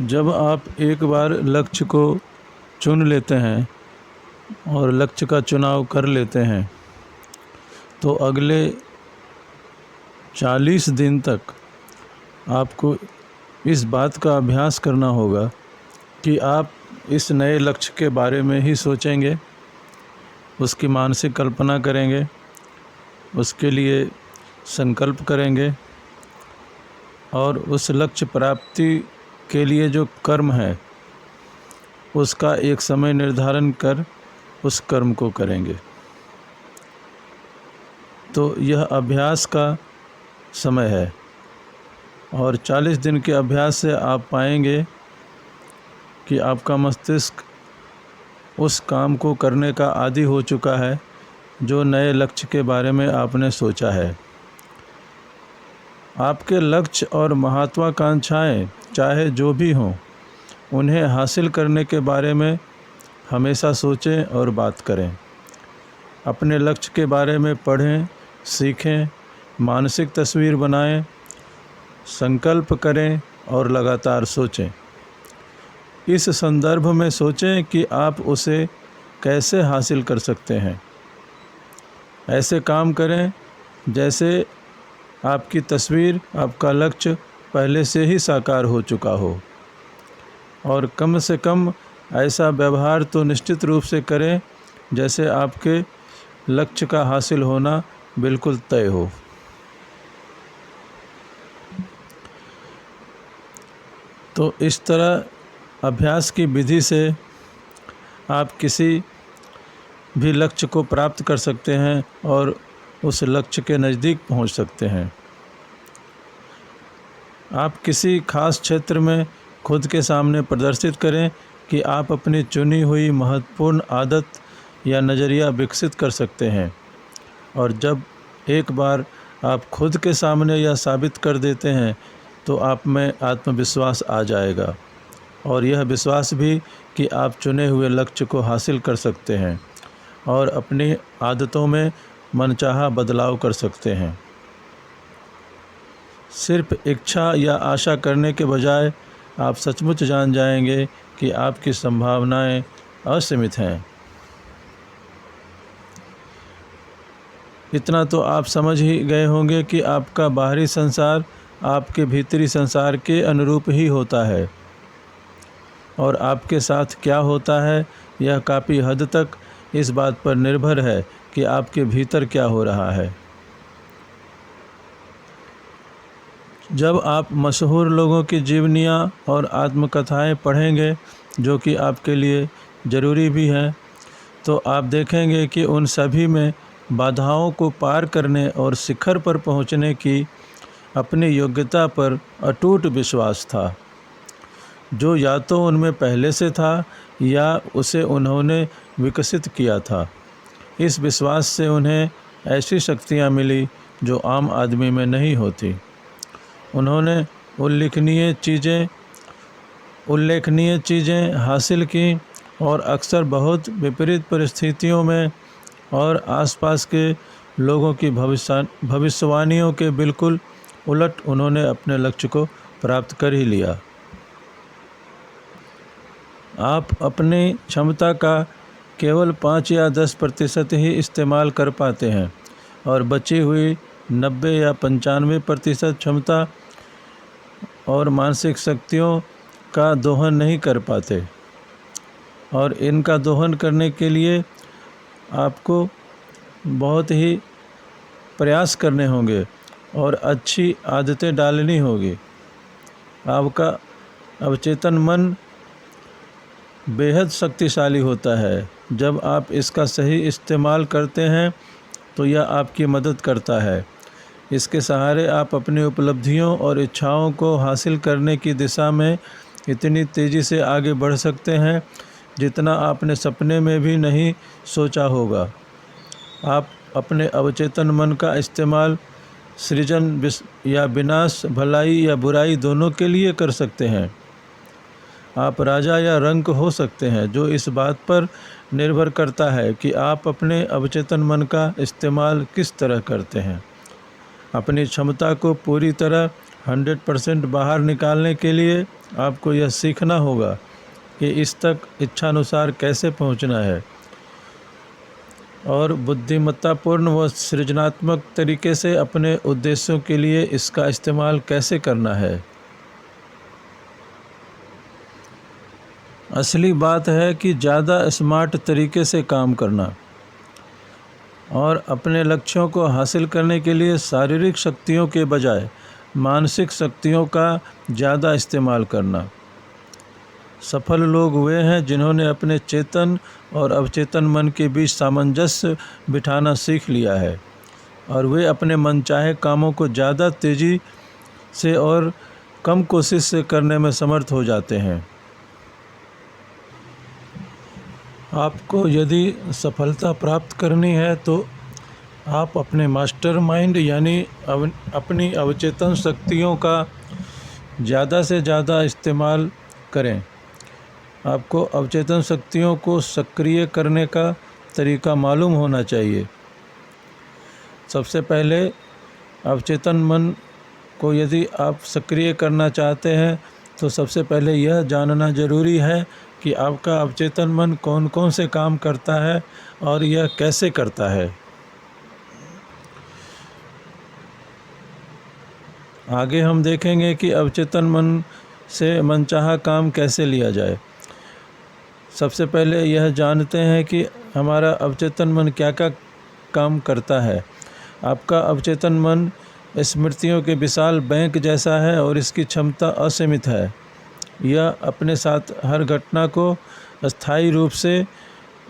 जब आप एक बार लक्ष्य को चुन लेते हैं और लक्ष्य का चुनाव कर लेते हैं तो अगले 40 दिन तक आपको इस बात का अभ्यास करना होगा कि आप इस नए लक्ष्य के बारे में ही सोचेंगे, उसकी मानसिक कल्पना करेंगे, उसके लिए संकल्प करेंगे और उस लक्ष्य प्राप्ति के लिए जो कर्म है उसका एक समय निर्धारण कर उस कर्म को करेंगे। तो यह अभ्यास का समय है और 40 दिन के अभ्यास से आप पाएंगे कि आपका मस्तिष्क उस काम को करने का आदी हो चुका है जो नए लक्ष्य के बारे में आपने सोचा है। आपके लक्ष्य और महत्वाकांक्षाएं चाहे जो भी हों, उन्हें हासिल करने के बारे में हमेशा सोचें और बात करें। अपने लक्ष्य के बारे में पढ़ें, सीखें, मानसिक तस्वीर बनाएं, संकल्प करें और लगातार सोचें। इस संदर्भ में सोचें कि आप उसे कैसे हासिल कर सकते हैं। ऐसे काम करें जैसे आपकी तस्वीर, आपका लक्ष्य पहले से ही साकार हो चुका हो, और कम से कम ऐसा व्यवहार तो निश्चित रूप से करें जैसे आपके लक्ष्य का हासिल होना बिल्कुल तय हो। तो इस तरह अभ्यास की विधि से आप किसी भी लक्ष्य को प्राप्त कर सकते हैं और उस लक्ष्य के नज़दीक पहुंच सकते हैं। आप किसी खास क्षेत्र में खुद के सामने प्रदर्शित करें कि आप अपनी चुनी हुई महत्वपूर्ण आदत या नज़रिया विकसित कर सकते हैं, और जब एक बार आप खुद के सामने यह साबित कर देते हैं तो आप में आत्मविश्वास आ जाएगा, और यह विश्वास भी कि आप चुने हुए लक्ष्य को हासिल कर सकते हैं और अपनी आदतों में मनचाहा बदलाव कर सकते हैं। सिर्फ इच्छा या आशा करने के बजाय आप सचमुच जान जाएंगे कि आपकी संभावनाएं असीमित हैं। इतना तो आप समझ ही गए होंगे कि आपका बाहरी संसार आपके भीतरी संसार के अनुरूप ही होता है, और आपके साथ क्या होता है यह काफ़ी हद तक इस बात पर निर्भर है कि आपके भीतर क्या हो रहा है। जब आप मशहूर लोगों की जीवनियाँ और आत्मकथाएं पढ़ेंगे, जो कि आपके लिए ज़रूरी भी हैं, तो आप देखेंगे कि उन सभी में बाधाओं को पार करने और शिखर पर पहुंचने की अपनी योग्यता पर अटूट विश्वास था, जो या तो उनमें पहले से था या उसे उन्होंने विकसित किया था। इस विश्वास से उन्हें ऐसी शक्तियां मिली जो आम आदमी में नहीं होती। उन्होंने उल्लेखनीय चीज़ें हासिल की और अक्सर बहुत विपरीत परिस्थितियों में और आसपास के लोगों की भविष्यवाणियों के बिल्कुल उलट उन्होंने अपने लक्ष्य को प्राप्त कर ही लिया। आप अपनी क्षमता का केवल 5 या 10% ही इस्तेमाल कर पाते हैं और बची हुई 90 या 95% क्षमता और मानसिक शक्तियों का दोहन नहीं कर पाते, और इनका दोहन करने के लिए आपको बहुत ही प्रयास करने होंगे और अच्छी आदतें डालनी होगी। आपका अवचेतन मन बेहद शक्तिशाली होता है। जब आप इसका सही इस्तेमाल करते हैं तो यह आपकी मदद करता है। इसके सहारे आप अपनी उपलब्धियों और इच्छाओं को हासिल करने की दिशा में इतनी तेज़ी से आगे बढ़ सकते हैं जितना आपने सपने में भी नहीं सोचा होगा। आप अपने अवचेतन मन का इस्तेमाल सृजन या विनाश, भलाई या बुराई दोनों के लिए कर सकते हैं। आप राजा या रंक हो सकते हैं, जो इस बात पर निर्भर करता है कि आप अपने अवचेतन मन का इस्तेमाल किस तरह करते हैं। अपनी क्षमता को पूरी तरह 100% बाहर निकालने के लिए आपको यह सीखना होगा कि इस तक इच्छानुसार कैसे पहुंचना है और बुद्धिमत्तापूर्ण व सृजनात्मक तरीके से अपने उद्देश्यों के लिए इसका इस्तेमाल कैसे करना है। असली बात है कि ज़्यादा स्मार्ट तरीके से काम करना और अपने लक्ष्यों को हासिल करने के लिए शारीरिक शक्तियों के बजाय मानसिक शक्तियों का ज़्यादा इस्तेमाल करना। सफल लोग वे हैं जिन्होंने अपने चेतन और अवचेतन मन के बीच सामंजस्य बिठाना सीख लिया है और वे अपने मनचाहे कामों को ज़्यादा तेज़ी से और कम कोशिश से करने में समर्थ हो जाते हैं। आपको यदि सफलता प्राप्त करनी है तो आप अपने मास्टरमाइंड यानी अपनी अवचेतन शक्तियों का ज़्यादा से ज़्यादा इस्तेमाल करें। आपको अवचेतन शक्तियों को सक्रिय करने का तरीका मालूम होना चाहिए। सबसे पहले अवचेतन मन को यदि आप सक्रिय करना चाहते हैं तो सबसे पहले यह जानना ज़रूरी है कि आपका अवचेतन मन कौन कौन से काम करता है और यह कैसे करता है। आगे हम देखेंगे कि अवचेतन मन से मनचाहा काम कैसे लिया जाए। सबसे पहले यह जानते हैं कि हमारा अवचेतन मन क्या क्या काम करता है। आपका अवचेतन मन स्मृतियों के विशाल बैंक जैसा है और इसकी क्षमता असीमित है। यह अपने साथ हर घटना को अस्थायी रूप से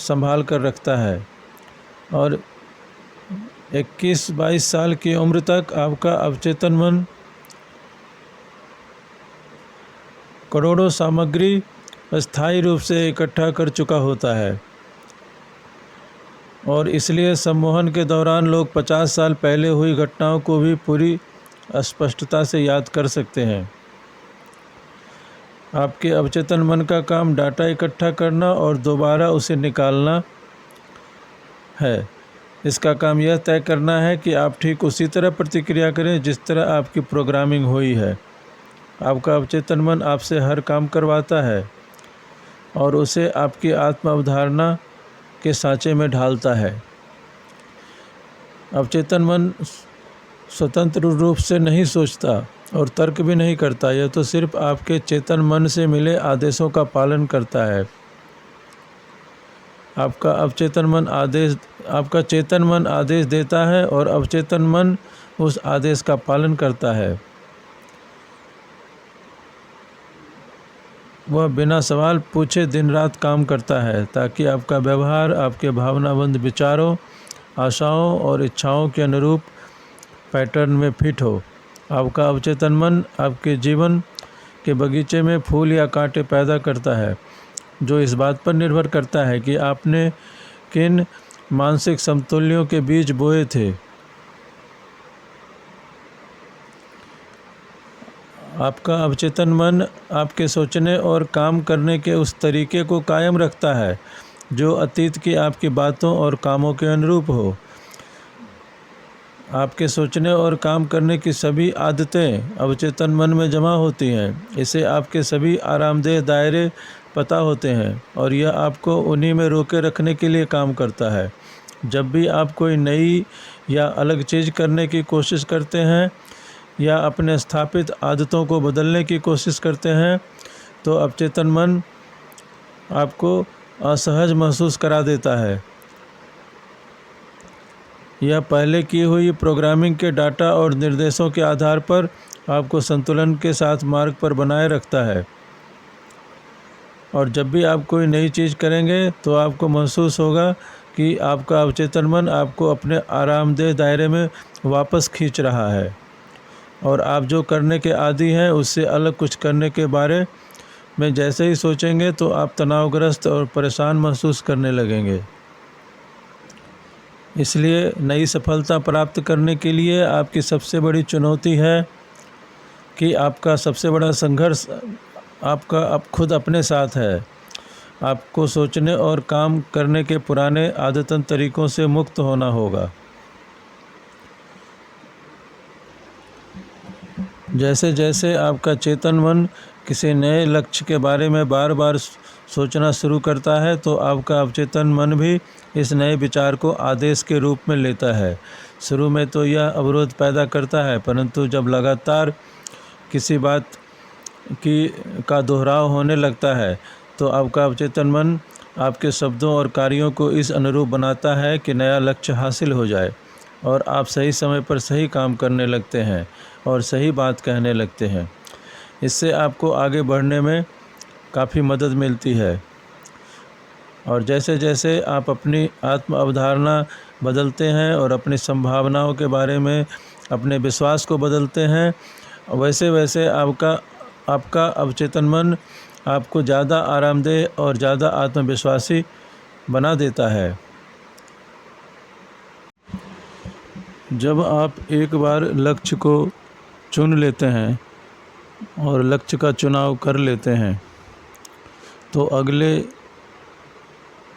संभाल कर रखता है और 21-22 साल की उम्र तक आपका अवचेतन मन करोड़ों सामग्री अस्थायी रूप से इकट्ठा कर चुका होता है और इसलिए सम्मोहन के दौरान लोग 50 साल पहले हुई घटनाओं को भी पूरी स्पष्टता से याद कर सकते हैं। आपके अवचेतन मन का काम डाटा इकट्ठा करना और दोबारा उसे निकालना है। इसका काम यह तय करना है कि आप ठीक उसी तरह प्रतिक्रिया करें जिस तरह आपकी प्रोग्रामिंग हुई है। आपका अवचेतन मन आपसे हर काम करवाता है और उसे आपकी आत्म अवधारणा के सांचे में ढालता है। अवचेतन मन स्वतंत्र रूप से नहीं सोचता और तर्क भी नहीं करता, यह तो सिर्फ आपके चेतन मन से मिले आदेशों का पालन करता है। आपका चेतन मन आदेश देता है और अवचेतन मन उस आदेश का पालन करता है। वह बिना सवाल पूछे दिन रात काम करता है ताकि आपका व्यवहार आपके भावनाबंध विचारों, आशाओं और इच्छाओं के अनुरूप पैटर्न में फिट हो। आपका अवचेतन मन आपके जीवन के बगीचे में फूल या कांटे पैदा करता है, जो इस बात पर निर्भर करता है कि आपने किन मानसिक समतुल्यों के बीज बोए थे। आपका अवचेतन मन आपके सोचने और काम करने के उस तरीके को कायम रखता है जो अतीत की आपकी बातों और कामों के अनुरूप हो। आपके सोचने और काम करने की सभी आदतें अवचेतन मन में जमा होती हैं। इसे आपके सभी आरामदेह दायरे पता होते हैं और यह आपको उन्हीं में रोके रखने के लिए काम करता है। जब भी आप कोई नई या अलग चीज़ करने की कोशिश करते हैं या अपने स्थापित आदतों को बदलने की कोशिश करते हैं तो अवचेतन मन आपको असहज महसूस करा देता है। यह पहले की हुई प्रोग्रामिंग के डाटा और निर्देशों के आधार पर आपको संतुलन के साथ मार्ग पर बनाए रखता है और जब भी आप कोई नई चीज़ करेंगे तो आपको महसूस होगा कि आपका अवचेतन मन आपको अपने आरामदेह दायरे में वापस खींच रहा है और आप जो करने के आदी हैं उससे अलग कुछ करने के बारे में जैसे ही सोचेंगे तो आप तनावग्रस्त और परेशान महसूस करने लगेंगे। इसलिए नई सफलता प्राप्त करने के लिए आपकी सबसे बड़ी चुनौती है कि आपका सबसे बड़ा संघर्ष आपका खुद अपने साथ है। आपको सोचने और काम करने के पुराने आदतन तरीकों से मुक्त होना होगा। जैसे जैसे आपका चेतन मन किसी नए लक्ष्य के बारे में बार बार सोचना शुरू करता है तो आपका अवचेतन मन भी इस नए विचार को आदेश के रूप में लेता है। शुरू में तो यह अवरोध पैदा करता है, परंतु जब लगातार किसी बात का दोहराव होने लगता है तो आपका अवचेतन मन आपके शब्दों और कार्यों को इस अनुरूप बनाता है कि नया लक्ष्य हासिल हो जाए और आप सही समय पर सही काम करने लगते हैं और सही बात कहने लगते हैं। इससे आपको आगे बढ़ने में काफ़ी मदद मिलती है। और जैसे जैसे आप अपनी आत्म अवधारणा बदलते हैं और अपनी संभावनाओं के बारे में अपने विश्वास को बदलते हैं, वैसे वैसे आपका अवचेतन मन आपको ज़्यादा आरामदेह और ज़्यादा आत्मविश्वासी बना देता है। जब आप एक बार लक्ष्य को चुन लेते हैं और लक्ष्य का चुनाव कर लेते हैं तो अगले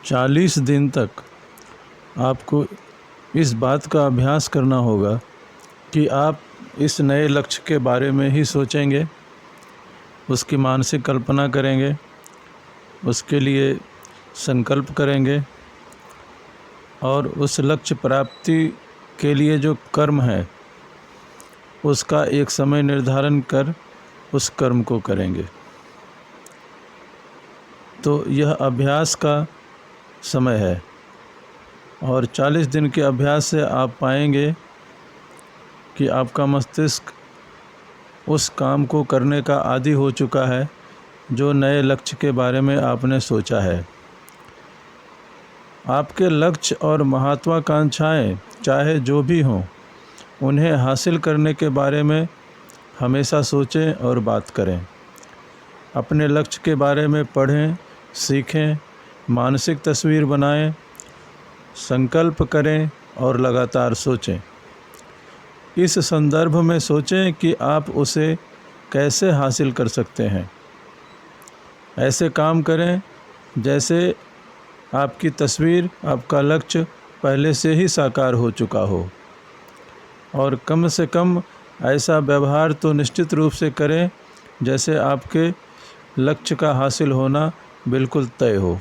40 दिन तक आपको इस बात का अभ्यास करना होगा कि आप इस नए लक्ष्य के बारे में ही सोचेंगे, उसकी मानसिक कल्पना करेंगे, उसके लिए संकल्प करेंगे और उस लक्ष्य प्राप्ति के लिए जो कर्म है उसका एक समय निर्धारण कर उस कर्म को करेंगे। तो यह अभ्यास का समय है और 40 दिन के अभ्यास से आप पाएंगे कि आपका मस्तिष्क उस काम को करने का आदी हो चुका है जो नए लक्ष्य के बारे में आपने सोचा है। आपके लक्ष्य और महत्वाकांक्षाएं चाहे जो भी हों, उन्हें हासिल करने के बारे में हमेशा सोचें और बात करें। अपने लक्ष्य के बारे में पढ़ें, सीखें, मानसिक तस्वीर बनाएं, संकल्प करें और लगातार सोचें। इस संदर्भ में सोचें कि आप उसे कैसे हासिल कर सकते हैं। ऐसे काम करें जैसे आपकी तस्वीर, आपका लक्ष्य पहले से ही साकार हो चुका हो और कम से कम ऐसा व्यवहार तो निश्चित रूप से करें जैसे आपके लक्ष्य का हासिल होना बिल्कुल तय हो।